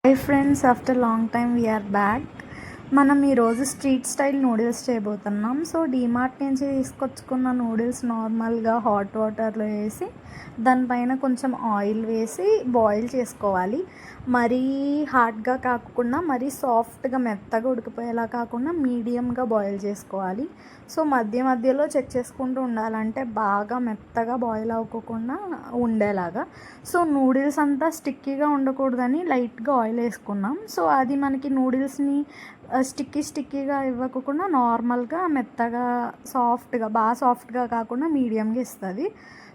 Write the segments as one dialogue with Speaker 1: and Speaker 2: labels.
Speaker 1: High friends, after long time we're back. మనం ఈరోజు street style noodles చేయబోతున్నాం. So DMart నుంచి తీసుకొచ్చుకున్న నూడిల్స్ నార్మల్గా హాట్ వాటర్లో వేసి దానిపైన కొంచెం ఆయిల్ వేసి బాయిల్ చేసుకోవాలి. మరీ హార్డ్గా కాకుండా మరీ సాఫ్ట్గా మెత్తగా ఉడికిపోయేలా కాకుండా మీడియంగా బాయిల్ చేసుకోవాలి. సో మధ్య మధ్యలో చెక్ చేసుకుంటూ ఉండాలంటే బాగా మెత్తగా బాయిల్ అవ్వకుండా ఉండేలాగా. సో నూడిల్స్ అంతా స్టిక్కీగా ఉండకూడదని లైట్గా ఆయిల్ వేసుకున్నాం. సో అది మనకి నూడిల్స్ని స్టిక్కీగా ఇవ్వకుండా నార్మల్గా మెత్తగా బాగా సాఫ్ట్గా కాకుండా మీడియంగా ఇస్తుంది.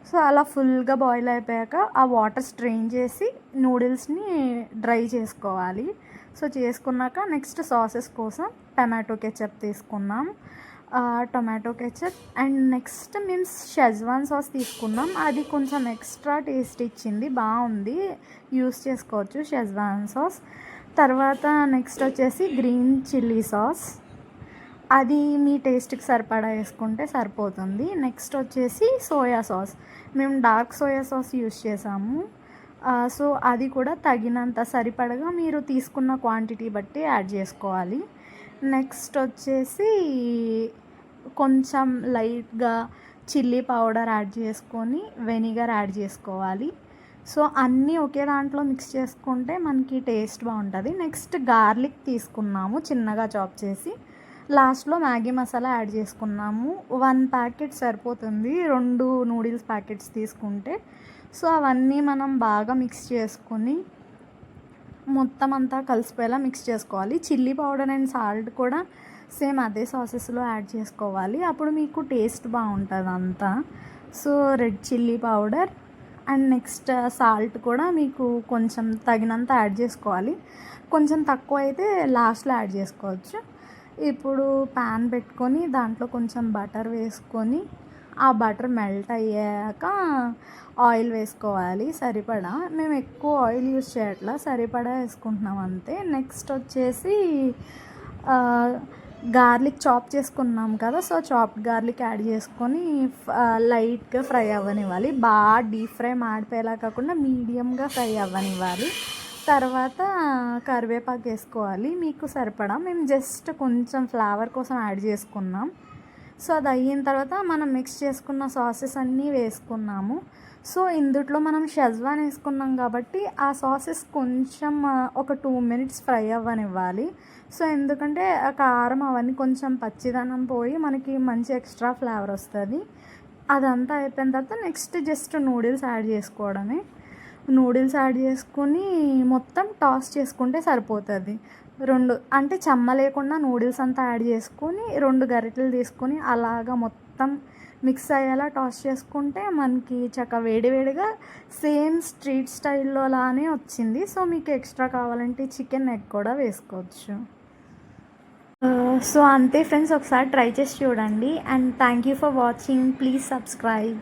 Speaker 1: సో అలా ఫుల్గా బాయిల్ అయిపోయాక ఆ వాటర్ స్ట్రెయిన్ చేసి నూడిల్స్ని డ్రై చేసుకోవాలి. సో చేసుకున్నాక నెక్స్ట్ సాసెస్ కోసం టమాటో కెచప్ తీసుకున్నాం. టొమాటో కెచప్ అండ్ నెక్స్ట్ మేము షెజ్వాన్ సాస్ తీసుకున్నాం. అది కొంచెం ఎక్స్ట్రా టేస్ట్ ఇచ్చింది, బాగుంది, యూస్ చేసుకోవచ్చు షెజ్వాన్ సాస్. తర్వాత నెక్స్ట్ వచ్చేసి గ్రీన్ చిల్లీ సాస్, అది మీ టేస్ట్కి సరిపడా వేసుకుంటే సరిపోతుంది. నెక్స్ట్ వచ్చేసి సోయా సాస్, మేము డార్క్ సోయా సాస్ యూస్ చేసాము. సో అది కూడా తగినంత సరిపడగా మీరు తీసుకున్న క్వాంటిటీ బట్టి యాడ్ చేసుకోవాలి. నెక్స్ట్ వచ్చేసి కొంచెం లైట్గా చిల్లీ పౌడర్ యాడ్ చేసుకొని వెనిగర్ యాడ్ చేసుకోవాలి. సో అన్నీ ఒకే దాంట్లో మిక్స్ చేసుకుంటే మనకి టేస్ట్ బాగుంటుంది. నెక్స్ట్ గార్లిక్ తీసుకున్నాము చిన్నగా చాప్ చేసి. లాస్ట్లో మ్యాగీ మసాలా యాడ్ చేసుకున్నాము. 1 ప్యాకెట్ సరిపోతుంది 2 నూడిల్స్ ప్యాకెట్స్ తీసుకుంటే. సో అవన్నీ మనం బాగా మిక్స్ చేసుకొని మొత్తం అంతా కలిసిపోయేలా మిక్స్ చేసుకోవాలి. చిల్లీ పౌడర్ అండ్ సాల్ట్ కూడా సేమ్ అదే సాసెస్లో యాడ్ చేసుకోవాలి, అప్పుడు మీకు టేస్ట్ బాగుంటుంది అంతా. So red chilli powder and next salt కూడా మీకు కొంచెం తగినంత యాడ్ చేసుకోవాలి. కొంచెం తక్కువ అయితే లాస్ట్లో యాడ్ చేసుకోవచ్చు. ఇప్పుడు ప్యాన్ పెట్టుకొని దాంట్లో కొంచెం బటర్ వేసుకొని ఆ బటర్ మెల్ట్ అయ్యాక ఆయిల్ వేసుకోవాలి సరిపడా. మేము ఎక్కువ ఆయిల్ యూస్ చేయట్లా, సరిపడా వేసుకుంటున్నాం అంతే. నెక్స్ట్ వచ్చేసి గార్లిక్ చాప్ చేసుకున్నాం కదా, సో చాప్డ్ గార్లిక్ యాడ్ చేసుకొని లైట్గా ఫ్రై అవ్వనివ్వాలి. బాగా డీప్ ఫ్రై మాడిపోయేలా కాకుండా మీడియంగా ఫ్రై అవ్వనివ్వాలి. తర్వాత కరివేపాకు వేసుకోవాలి మీకు సరిపడా. మేము జస్ట్ కొంచెం ఫ్లేవర్ కోసం యాడ్ చేసుకున్నాం. సో అది అయిన తర్వాత మనం మిక్స్ చేసుకున్న సాసెస్ అన్నీ వేసుకున్నాము. సో ఇందులో మనం షెజ్వాన్ వేసుకున్నాం కాబట్టి ఆ సాసెస్ కొంచెం ఒక 2 minutes ఫ్రై అవ్వనివ్వాలి. సో ఎందుకంటే ఆ కారం అవన్నీ కొంచెం పచ్చిదనం పోయి మనకి మంచి ఎక్స్ట్రా ఫ్లేవర్ వస్తుంది. అదంతా అయిపోయిన తర్వాత నెక్స్ట్ జస్ట్ నూడిల్స్ యాడ్ చేసుకోవడమే. నూడిల్స్ యాడ్ చేసుకొని మొత్తం టాస్ చేసుకుంటే సరిపోతుంది. 2 అంటే చెమ్మ లేకుండా నూడిల్స్ అంతా యాడ్ చేసుకొని 2 గరిటెలు తీసుకొని అలాగా మొత్తం మిక్స్ అయ్యేలా టాస్ చేసుకుంటే మనకి వేడివేడిగా సేమ్ స్ట్రీట్ స్టైల్లో లానే వచ్చింది. సో మీకు ఎక్స్ట్రా కావాలంటే చికెన్ ఎగ్ కూడా వేసుకోవచ్చు. సో అంతే ఫ్రెండ్స్, ఒకసారి ట్రై చేసి చూడండి. And thank you for watching. Please subscribe.